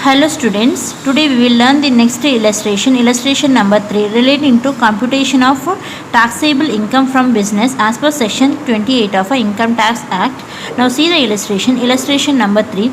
Hello students, today we will learn the next illustration number 3 relating to computation of taxable income from business as per section 28 of Income Tax Act. Now see the illustration number 3.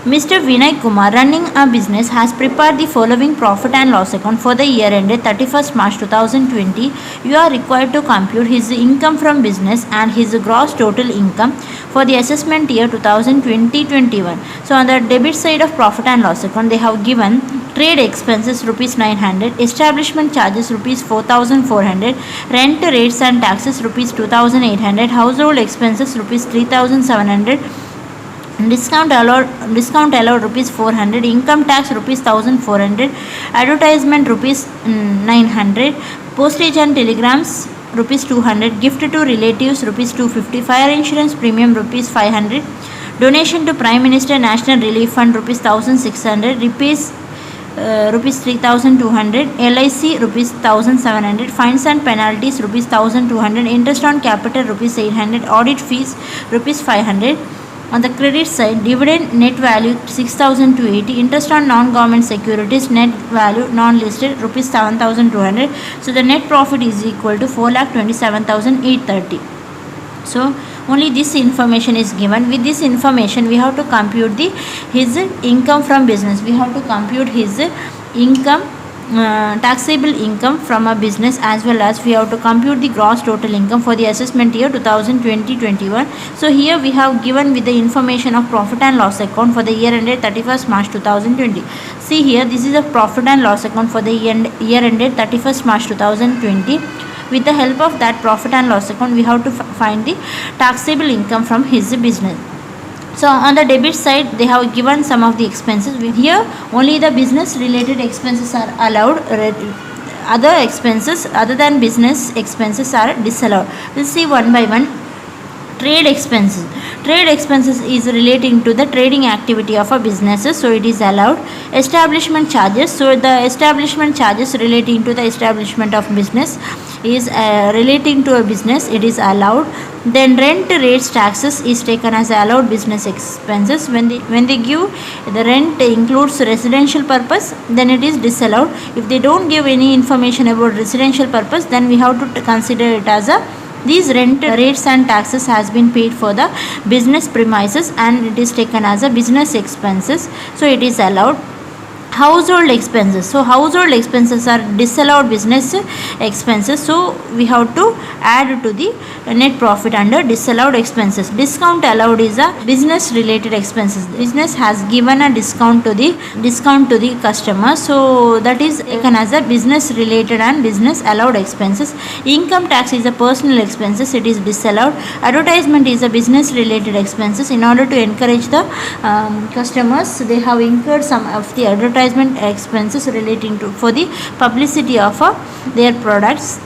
Mr. Vinay Kumar, running a business, has prepared the following profit and loss account for the year ended 31st March 2020. You are required to compute his income from business and his gross total income for the assessment year 2020-21. So on the debit side of profit and loss account, they have given trade expenses rupees 900, establishment charges rupees 4400, rent rates and taxes rupees 2800, household expenses rupees 3700, discount allowed rupees 400, income tax rupees 1400, advertisement rupees 900, postage and telegrams rupees 200, gift to relatives rupees 250, fire insurance premium rupees 500, donation to Prime Minister National Relief Fund rupees 1600, repairs rupees 3200, LIC rupees 1700, fines and penalties rupees 1200, interest on capital rupees 800, audit fees rupees 500. On the credit side, dividend net value 6280, interest on non-government securities net value non-listed rupees 7200. So the net profit is equal to 4,27,830. So only this information is given. With this information, we have to compute his income from business. We have to compute his income. Taxable income from a business, as well as we have to compute the gross total income for the assessment year 2020-21. So here we have given with the information of profit and loss account for the year ended 31st March 2020. See here, this is a profit and loss account for the year ended 31st March 2020. With the help of that profit and loss account, we have to find the taxable income from his business. So on the debit side, they have given some of the expenses. Here only the business related expenses are allowed. Other expenses other than business expenses are disallowed. We'll see one by one. Trade expenses. Trade expenses is relating to the trading activity of a business, so it is allowed. Establishment charges. So the establishment charges relating to the establishment of business is relating to a business, it is allowed. Then rent rates taxes is taken as allowed business expenses. When they give the rent includes residential purpose, then it is disallowed. If they don't give any information about residential purpose, then we have to consider it as these rent rates and taxes has been paid for the business premises and it is taken as a business expenses, so it is allowed. Household expenses. So household expenses are disallowed business expenses, so we have to add to the net profit under disallowed expenses. Discount allowed is a business related expenses. Business has given a discount to the customer, so that is taken as a business related and business allowed expenses. Income tax is a personal expenses, it is disallowed. Advertisement is a business related expenses. In order to encourage the customers, they have incurred some of the advertisement expenses relating to for the publicity of their products,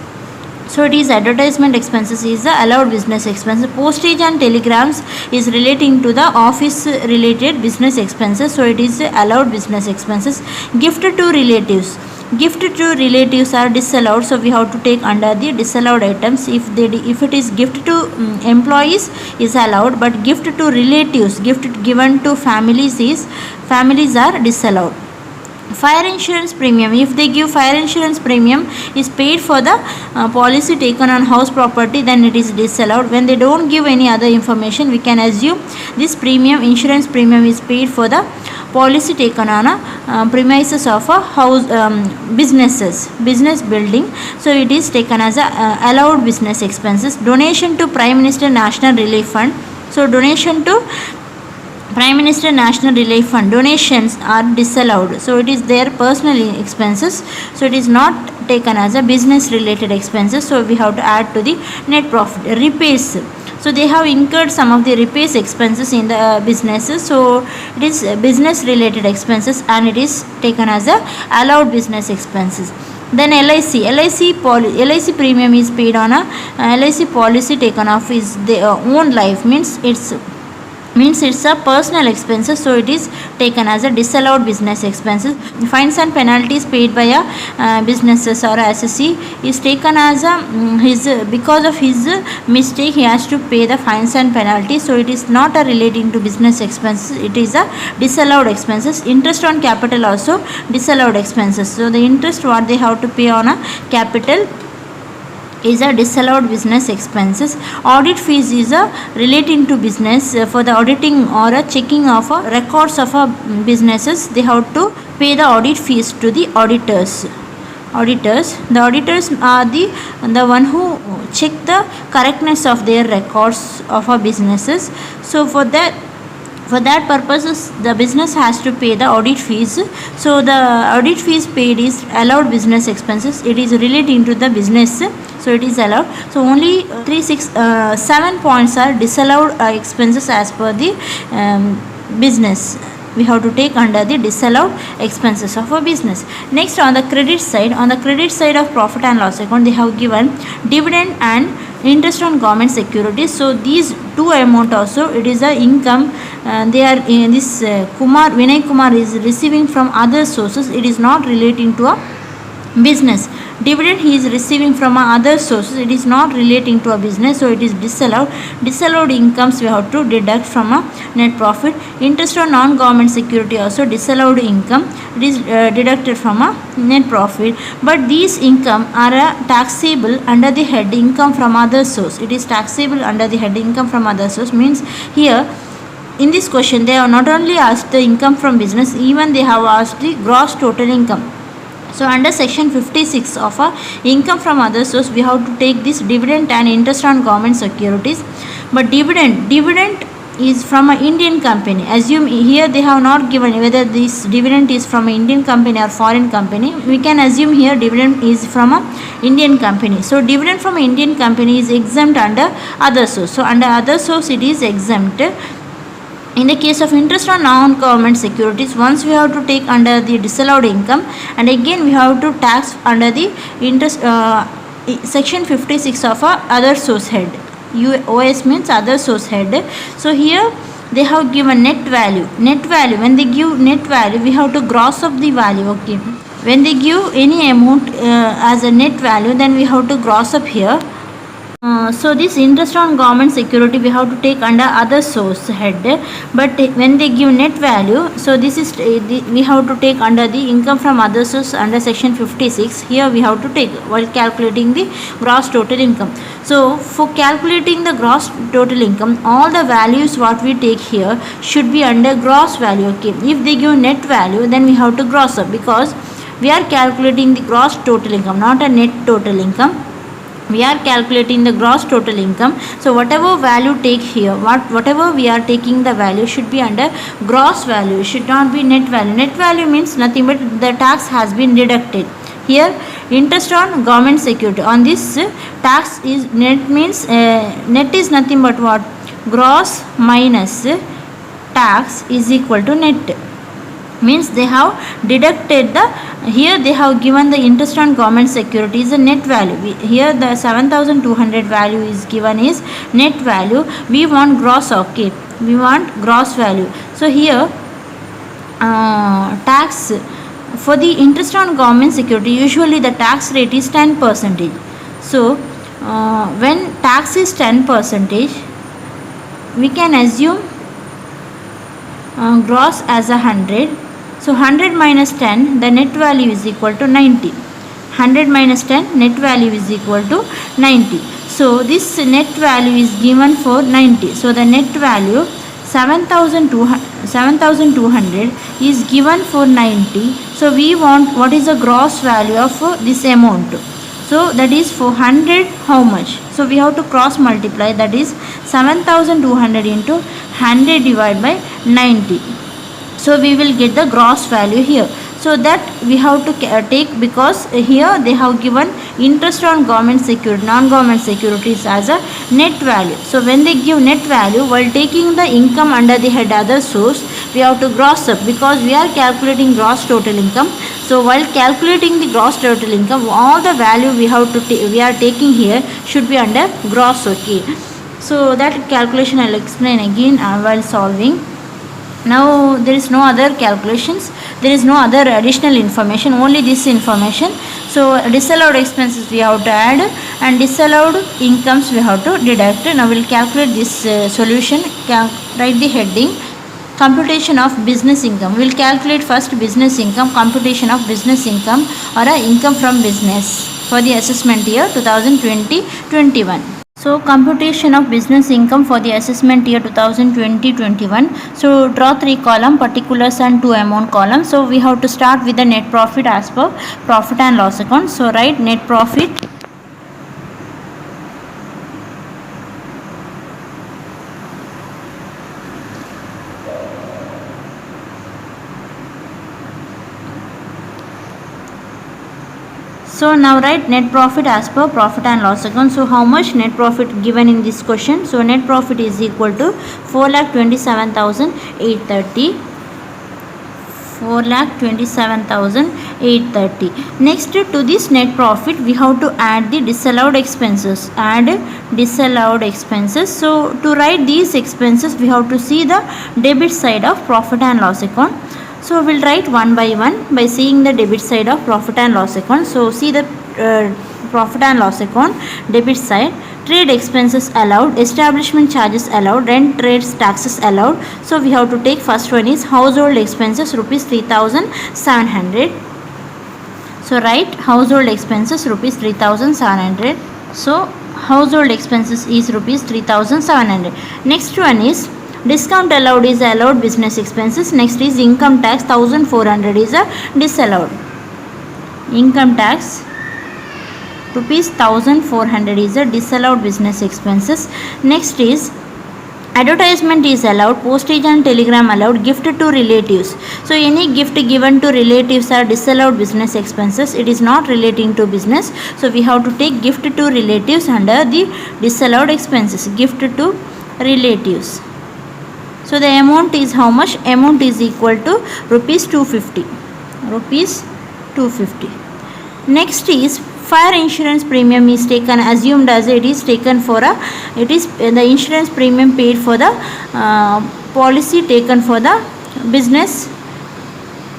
so it is advertisement expenses is the allowed business expenses. Postage and telegrams is relating to the office related business expenses, so it is allowed business expenses. Gift to relatives are disallowed, so we have to take under the disallowed items. If it is gift to employees is allowed, but gift to relatives, gift given to families are disallowed. Fire insurance premium, if they give fire insurance premium is paid for the policy taken on house property, then it is disallowed. When they don't give any other information, we can assume this insurance premium is paid for the policy taken on a premises of a house, business building, so it is taken as a allowed business expenses. Donation to Prime Minister National Relief Fund. So donation to Prime Minister National Relief Fund, donations are disallowed, so it is their personal expenses, so it is not taken as a business related expenses, so we have to add to the net profit. Repairs. So they have incurred some of the repairs expenses in the businesses, so it is business related expenses and it is taken as a allowed business expenses. Then LIC premium is paid on a LIC policy taken off is their own life, means it's means it's a personal expenses, so it is taken as a disallowed business expenses. Fines and penalties paid by a businesses or assessee is taken as a his because of his mistake he has to pay the fines and penalties, so it is not a relating to business expenses, it is a disallowed expenses. Interest on capital also disallowed expenses, so the interest what they have to pay on a capital is a disallowed business expenses. Audit fees is a relating to business, for the auditing or a checking of records of businesses, they have to pay the audit fees to the auditors. The auditors are the one who check the correctness of their records of businesses. So for that purposes the business has to pay the audit fees. So the audit fees paid is allowed business expenses, it is relating to the business, so it is allowed. So only 7 points are disallowed expenses as per the business, we have to take under the disallowed expenses of a business. Next, on the credit side of profit and loss account, they have given dividend and interest on government securities. So these two amount also, it is a income, they are in this Vinay Kumar is receiving from other sources, it is not relating to a business. Dividend he is receiving from other sources, it is not relating to a business, so it is disallowed incomes we have to deduct from a net profit. Interest on non-government security also disallowed income, it is deducted from a net profit. But these income are taxable under the head income from other source, it is taxable under the head income from other source, means here in this question they have not only asked the income from business, even they have asked the gross total income. So under section 56 of income from other source, we have to take this dividend and interest on government securities. But dividend is from an Indian company. Assume here they have not given whether this dividend is from an Indian company or foreign company. We can assume here dividend is from an Indian company. So dividend from an Indian company is exempt under other source. So under other source it is exempt. In the case of interest on non-government securities, once we have to take under the disallowed income, and again we have to tax under the interest section 56 of other source head. OS means other source head. So here they have given net value. When they give net value, we have to gross up the value. Okay, when they give any amount as a net value, then we have to gross up here. So this interest on government security we have to take under other source head, but when they give net value, so this is we have to take under the income from other source under section 56. Here we have to take while calculating the gross total income. So for calculating the gross total income, all the values what we take here should be under gross value. Okay, if they give net value, then we have to gross up, because we are calculating the gross total income, not a net total income. We are calculating the gross total income. So whatever value take here, whatever we are taking the value should be under gross value, it should not be net value. Net value means nothing but the tax has been deducted. Here interest on government security, on this tax is net, means net is nothing but what, gross minus tax is equal to net, means they have deducted the, here they have given the interest on government security is a net value. Here the 7,200 value is given is net value, we want gross. Okay, we want gross value. So here tax for the interest on government security, usually the tax rate is 10%. So when tax is 10%, we can assume gross as 100. So 100 minus 10, the net value is equal to 90. 100 minus 10, net value is equal to 90. So this net value is given for 90. So the net value 7,200 is given for 90. So we want what is the gross value of this amount. So that is for 100 how much? So we have to cross multiply, that is 7,200 into 100 divided by 90. So we will get the gross value here. So that we have to take, because here they have given interest on government security, non-government securities as a net value. So when they give net value, while taking the income under the head other source, we have to gross up, because we are calculating gross total income. So while calculating the gross total income, all the value we have to we are taking here should be under gross. Okay, So that calculation I will explain again while solving. Now there is no other calculations, there is no other additional information, only this information. So disallowed expenses we have to add and disallowed incomes we have to deduct. Now we will calculate this solution. Write the heading computation of business income. We will calculate first business income, computation of business income or income from business for the assessment year 2020-21. So computation of business income for the assessment year 2020-21. So draw 3 column particulars and 2 amount columns. So we have to start with the net profit as per profit and loss account. So write net profit. So now write net profit as per profit and loss account. So how much net profit given in this question? So net profit is equal to 4,27,830. 4,27,830. Next to this net profit we have to add the disallowed expenses. Add disallowed expenses. So to write these expenses we have to see the debit side of profit and loss account. So we will write one by one by seeing the debit side of profit and loss account. So see the profit and loss account debit side. Trade expenses allowed, establishment charges allowed, rent, rates, taxes allowed. So we have to take first one is household expenses rupees 3,700. So write household expenses rupees 3,700. So household expenses is rupees 3,700. Next one is discount allowed is allowed business expenses. Next is income tax 1,400 is a disallowed. Income tax rupees 1,400 is a disallowed business expenses. Next is advertisement is allowed, postage and telegram allowed, gift to relatives. So any gift given to relatives are disallowed business expenses. It is not relating to business. So we have to take gift to relatives under the disallowed expenses. Gift to relatives. So the amount is how much? Amount is equal to rupees 250. Rupees 250. Next is fire insurance premium is taken, assumed as it is taken for the insurance premium paid for the policy taken for the business,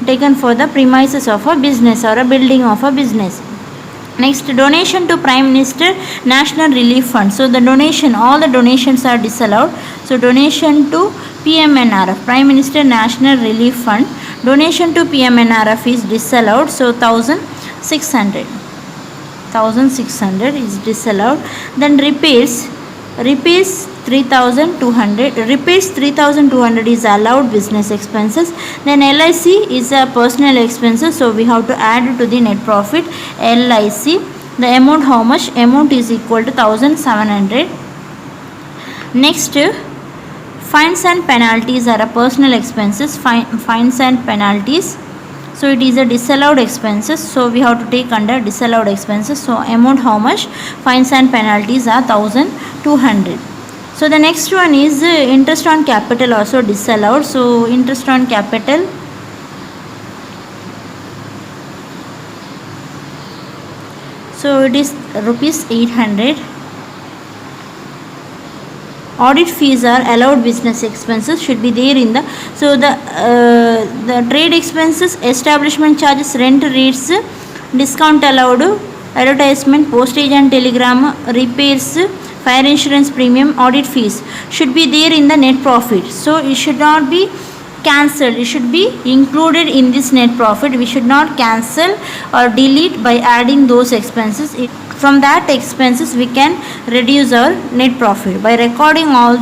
taken for the premises of a business or a building of a business. Next, donation to Prime Minister National Relief Fund. So the donation, all the donations are disallowed. So donation to PMNRF, Prime Minister National Relief Fund, donation to PMNRF is disallowed. So 1,600 is disallowed. Then repairs 3,200. Repairs 3,200 is allowed business expenses. Then LIC is a personal expenses. So we have to add to the net profit LIC. The amount how much? Amount is equal to 1,700. Next, fines and penalties are a personal expenses. Fines and penalties. So it is a disallowed expenses. So we have to take under disallowed expenses. So amount how much? Fines and penalties are 1,200. So the next one is interest on capital also disallowed. So interest on capital. So it is rupees 800. Audit fees are allowed business expenses, should be there in the. So the trade expenses, establishment charges, rent rates, discount allowed, advertisement, postage and telegram, repairs, fire insurance premium, audit fees should be there in the net profit. So it should not be cancelled, it should be included in this net profit. We should not cancel or delete by adding those expenses. From that expenses we can reduce our net profit by recording all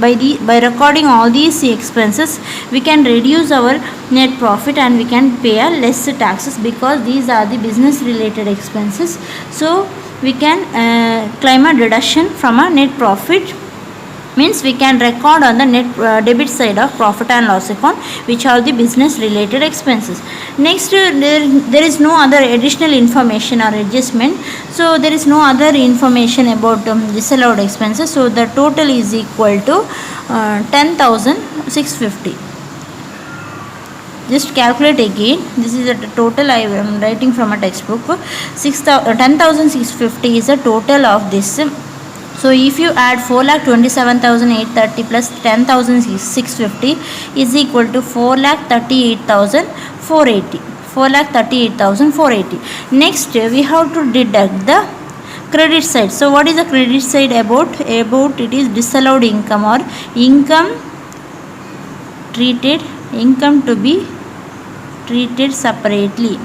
by recording all these expenses. We can reduce our net profit and we can pay a less taxes because these are the business related expenses. So we can claim a deduction from a net profit. Means we can record on the net debit side of profit and loss account which are the business related expenses. Next, there is no other additional information or adjustment. So there is no other information about disallowed expenses. So the total is equal to 10,650. Just calculate again. This is the total I am writing from a textbook. 10,650 is the total of this So if you add 4,27,830 plus 10,650 is equal to 4,38,480. 4,38,480. Next we have to deduct the credit side. So what is the credit side about? About it is disallowed income or income to be treated separately.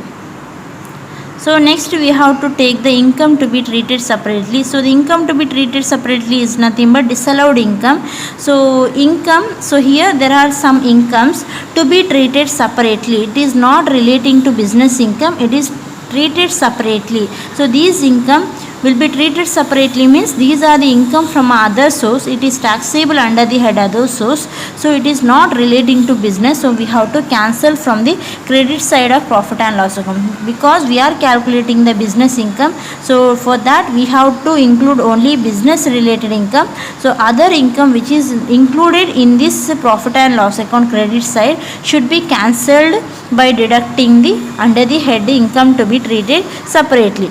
So next we have to take the income to be treated separately. So the income to be treated separately is nothing but disallowed income. So here there are some incomes to be treated separately. It is not relating to business income, it is treated separately. So these income will be treated separately means these are the income from other source. It is taxable under the head other source. So it is not relating to business. So we have to cancel from the credit side of profit and loss account because we are calculating the business income. So for that we have to include only business related income. So other income which is included in this profit and loss account credit side should be cancelled by deducting the under the head income to be treated separately.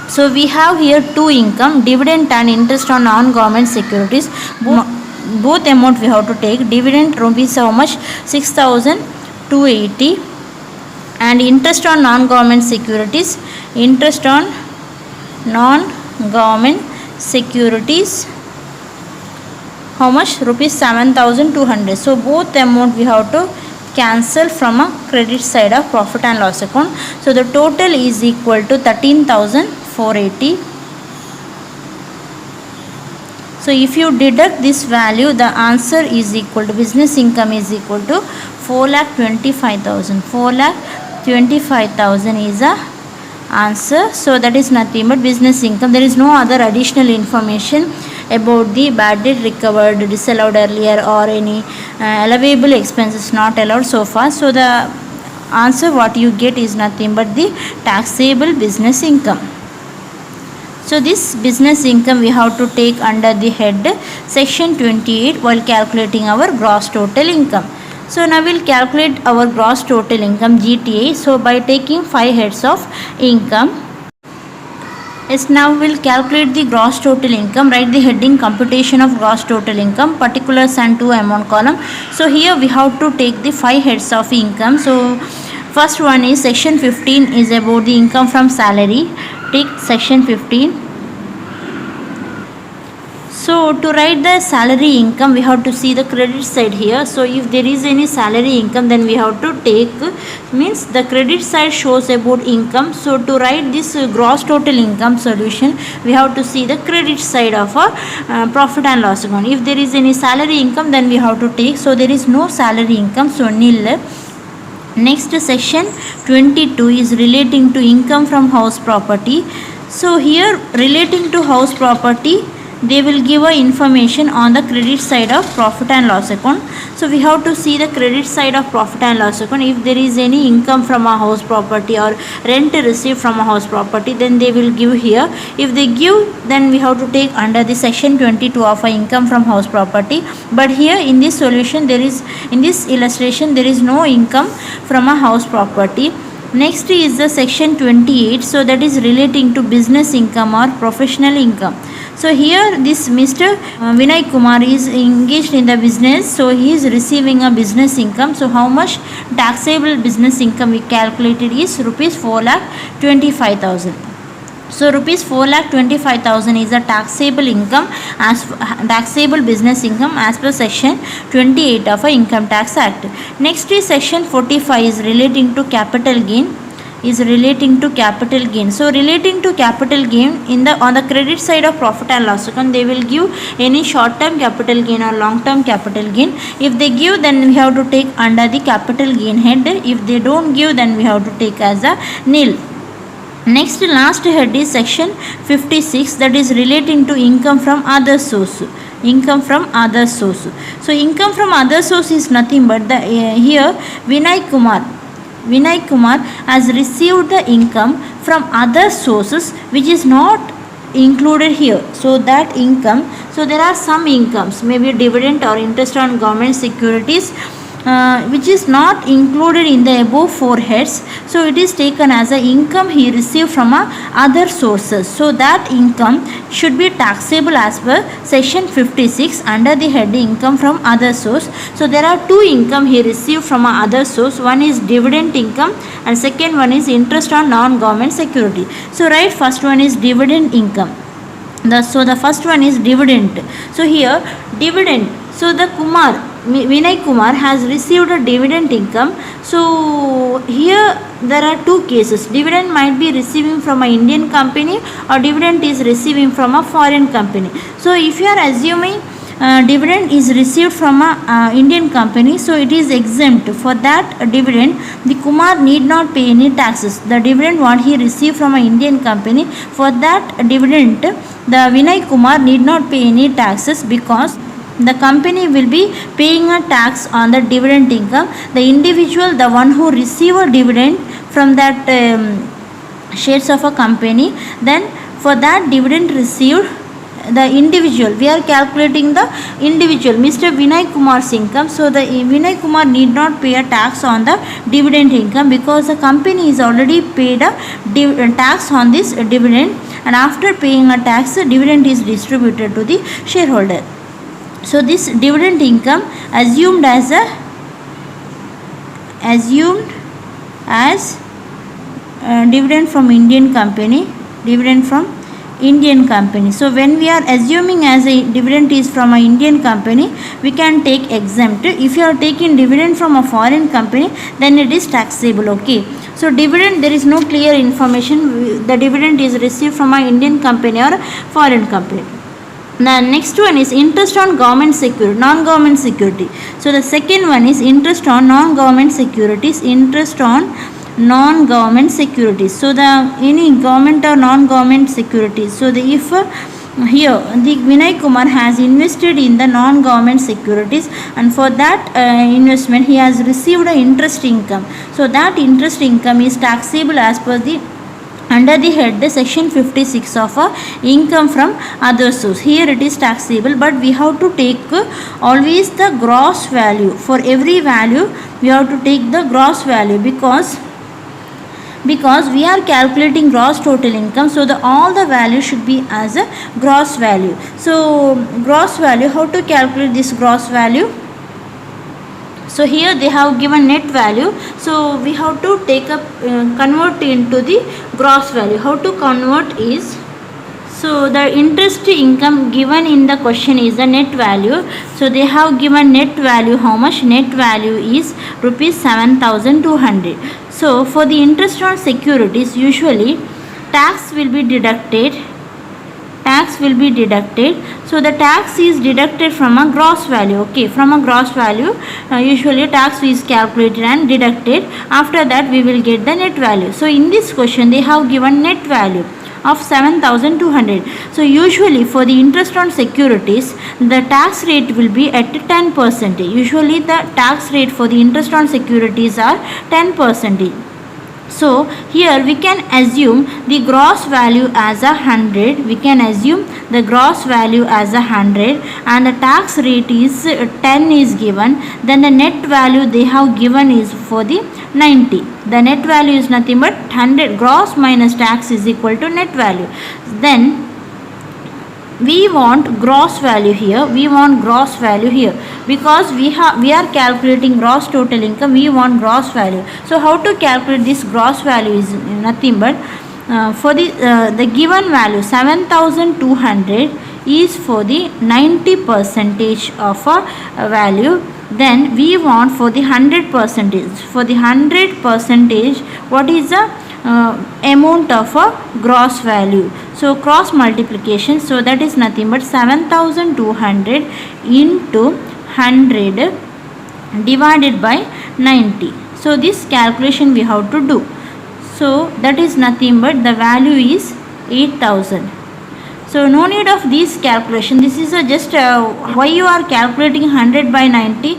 So we have here two income, dividend and interest on non-government securities. Both amount we have to take. Dividend rupees how much? 6,280 and interest on non-government securities. Interest on non-government securities how much? Rupees 7,200. So both amount we have to cancel from a credit side of profit and loss account. So the total is equal to 13,480. So if you deduct this value, the answer is equal to business income is equal to 4,25,000. 4,25,000 is the answer. So that is nothing but business income. There is no other additional information about the bad debt recovered, disallowed earlier, or any allowable expenses not allowed so far. So the answer what you get is nothing but the taxable business income. So this business income we have to take under the head section 28 while calculating our gross total income. So now we'll calculate our gross total income GTA. So by taking 5 heads of income. Yes, now we'll calculate the gross total income. Write the heading computation of gross total income, particulars and 2 amount column. So here we have to take the 5 heads of income. So first one is section 15 is about the income from salary. Take section 15. So to write the salary income we have to see the credit side here. So if there is any salary income then we have to take, means the credit side shows about income. So to write this gross total income solution we have to see the credit side of a profit and loss account. If there is any salary income then we have to take. So there is no salary income, so nil. Next section 22 is relating to income from house property. So here relating to house property they will give a information on the credit side of profit and loss account. So we have to see the credit side of profit and loss account. If there is any income from a house property or rent received from a house property then they will give here. If they give then we have to take under the section 22 of a income from house property. But here in this solution there is, in this illustration there is no income from a house property. Next is the section 28. So that is relating to business income or professional income. So here this Mr. Vinay Kumar is engaged in the business. So he is receiving a business income. So how much taxable business income we calculated is rupees 4,25,000. So rupees 4,25,000 is a taxable income as taxable business income as per section 28 of a Income Tax Act. Next is section 45 is relating to capital gain. So relating to capital gain in the on the credit side of profit and loss account they will give any short term capital gain or long term capital gain. If they give then we have to take under the capital gain head. If they don't give then we have to take as a nil. Next last head is section 56, that is relating to income from other source. Income from other source. So income from other source is nothing but the here Vinay Kumar has received the income from other sources which is not included here. So that income, so there are some incomes, maybe dividend or interest on government securities which is not included in the above four heads. So it is taken as a income he received from other sources. So that income should be taxable as per section 56 under the head income from other source. So there are two income he received from other source. One is dividend income and second one is interest on non-government security. So right, first one is dividend income. So the first one is dividend. So here dividend. So the Vinay Kumar has received a dividend income. So here there are two cases. Dividend might be receiving from an Indian company or dividend is receiving from a foreign company. So if you are assuming dividend is received from a Indian company, so it is exempt. For that dividend, the Kumar need not pay any taxes. The dividend what he received from an Indian company, for that dividend, the Vinay Kumar need not pay any taxes because the company will be paying a tax on the dividend income. The individual, the one who receive a dividend from that shares of a company, then for that dividend received, the individual, we are calculating the individual, Mr. Vinay Kumar's income. So the Vinay Kumar need not pay a tax on the dividend income because the company is already paid a tax on this dividend, and after paying a tax, the dividend is distributed to the shareholder. So this dividend income assumed as dividend from Indian company, So when we are assuming as a dividend is from an Indian company, we can take exempt. If you are taking dividend from a foreign company, then it is taxable. Okay. So dividend, there is no clear information. The dividend is received from an Indian company or a foreign company. The next one is interest on government security, non-government security. So the second one is interest on non-government securities, So the any government or non-government securities. So the if here the Vinay Kumar has invested in the non-government securities, and for that investment he has received an interest income. So that interest income is taxable as per the under the head section 56 of income from other source. Here it is taxable, but we have to take always the gross value. For every value we have to take the gross value because we are calculating gross total income. So all the value should be as a gross value. So gross value, how to calculate this gross value? So here they have given net value. So we have to take up convert into the gross value. How to convert is, so the interest income given in the question is the net value. So they have given net value. How much? Net value is rupees 7,200. So for the interest on securities, usually tax will be deducted. So the tax is deducted from a gross value. Okay, from a gross value, usually tax is calculated and deducted. After that we will get the net value. So in this question they have given net value of 7,200. So usually for the interest on securities, the tax rate will be at 10%. Usually the tax rate for the interest on securities are 10%. So here we can assume the gross value as 100. We can assume the gross value as 100 and the tax rate is 10 is given. Then the net value they have given is for the 90. The net value is nothing but 100. Gross minus tax is equal to net value. Then we want gross value here. Because we are calculating gross total income. We want gross value. So how to calculate this gross value is nothing but for the given value 7,200 is for the 90% of a value. Then we want for the 100%. For the 100%, what is the amount of a gross value? So cross multiplication. So that is nothing but 7,200 into 100 divided by 90. So this calculation we have to do. So that is nothing but the value is 8,000. So no need of this calculation. This is just why you are calculating 100 by 90.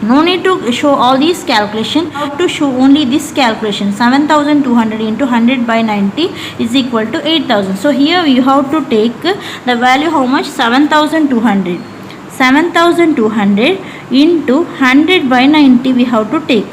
No need to show all these calculation. How to show only this calculation. 7,200 into 100 by 90 is equal to 8,000. So here you have to take the value how much? 7,200. 7,200 into 100 by 90 we have to take.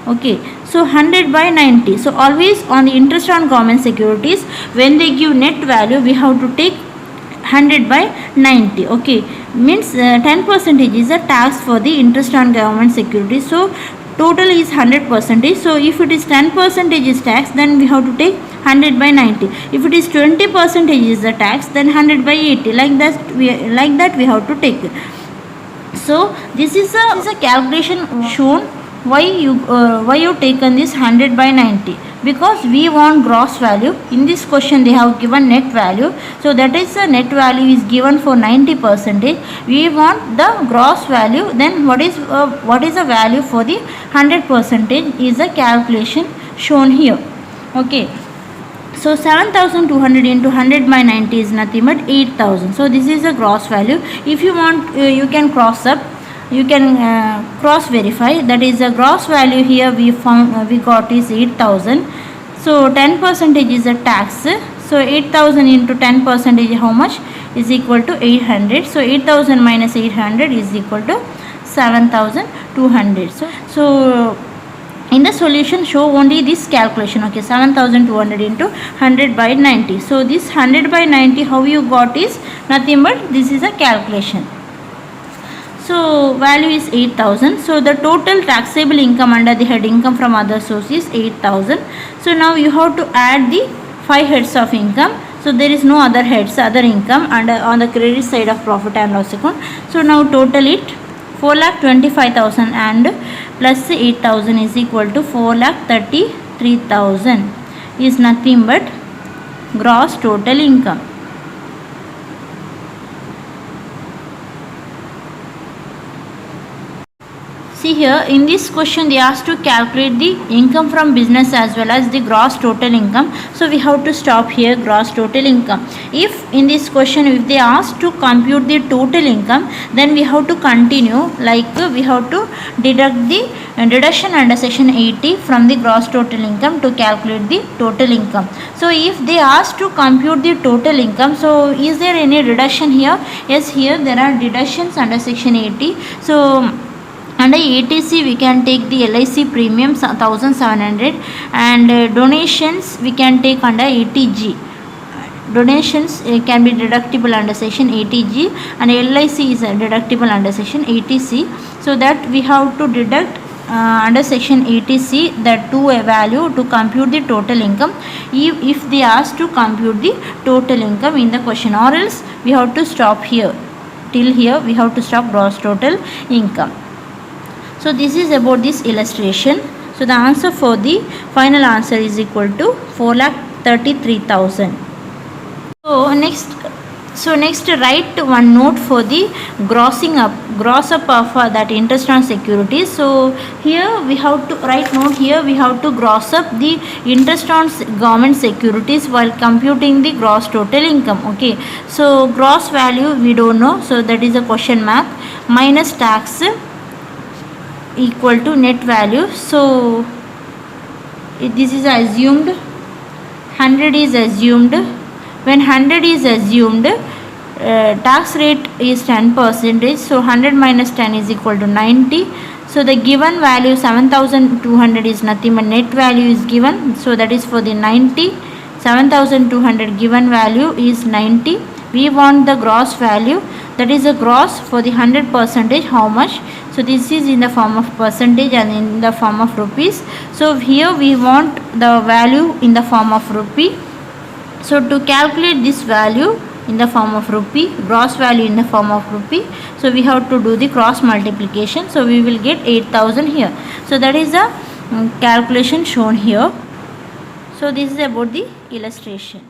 Okay, so 100 by 90. So always on the interest on government securities, when they give net value, we have to take 100 by 90. Okay, means 10% is a tax for the interest on government securities. So total is 100%. So if it is 10% is tax, then we have to take 100 by 90. If it is 20% is the tax, then 100 by 80. Like that we have to take. So this is a calculation shown why you taken this 100 by 90, because we want gross value. In this question they have given net value, so that is the net value is given for 90%. We want the gross value, then what is the value for the 100% is a calculation shown here. Okay, so 7200 into 100 by 90 is nothing but 8000. So this is a gross value. If you want, you can cross up, you can cross verify. That is the gross value here we got is 8000. So 10% is a tax. So 8000 into 10% how much is equal to 800. So 8000 minus 800 is equal to 7200. So in the solution show only this calculation. Okay, 7200 into 100 by 90. So this 100 by 90 how you got is nothing but this is a calculation. So value is 8000. So the total taxable income under the head income from other source is 8000. So now you have to add the 5 heads of income. So there is no other heads, other income under on the credit side of profit and loss account. So now total it 4,25,000 and plus 8,000 is equal to 4,33,000 is nothing but gross total income. See here, in this question they asked to calculate the income from business as well as the gross total income. So we have to stop here, gross total income. If in this question if they ask to compute the total income, then we have to continue, like we have to deduct the deduction under section 80 from the gross total income to calculate the total income. So if they ask to compute the total income, so is there any deduction here? Yes, here there are deductions under section 80. So under ATC we can take the LIC premium 1700 and donations we can take under ATG. Donations can be deductible under section ATG and LIC is deductible under section ATC. So that we have to deduct under section ATC that to a value to compute the total income if they ask to compute the total income in the question, or else we have to stop here. Till here we have to stop gross total income. So this is about this illustration. So the answer for the final answer is equal to 4,33,000. So next write one note for the gross up of that interest on securities. So here we have to write note, here we have to gross up the interest on government securities while computing the gross total income. Okay, so gross value we don't know, so that is a question mark, minus tax equal to net value. So this is assumed, 100 is assumed. When 100 is assumed, tax rate is 10%. So 100 minus 10 is equal to 90. So the given value 7200 is nothing but net value is given. So that is for the 90. 7200 given value is 90. We want the gross value, that is a gross for the 100%, how much. So this is in the form of percentage and in the form of rupees. So here we want the value in the form of rupee. So to calculate this value in the form of rupee, gross value in the form of rupee, so we have to do the cross multiplication. So we will get 8000 here. So that is the calculation shown here. So this is about the illustration.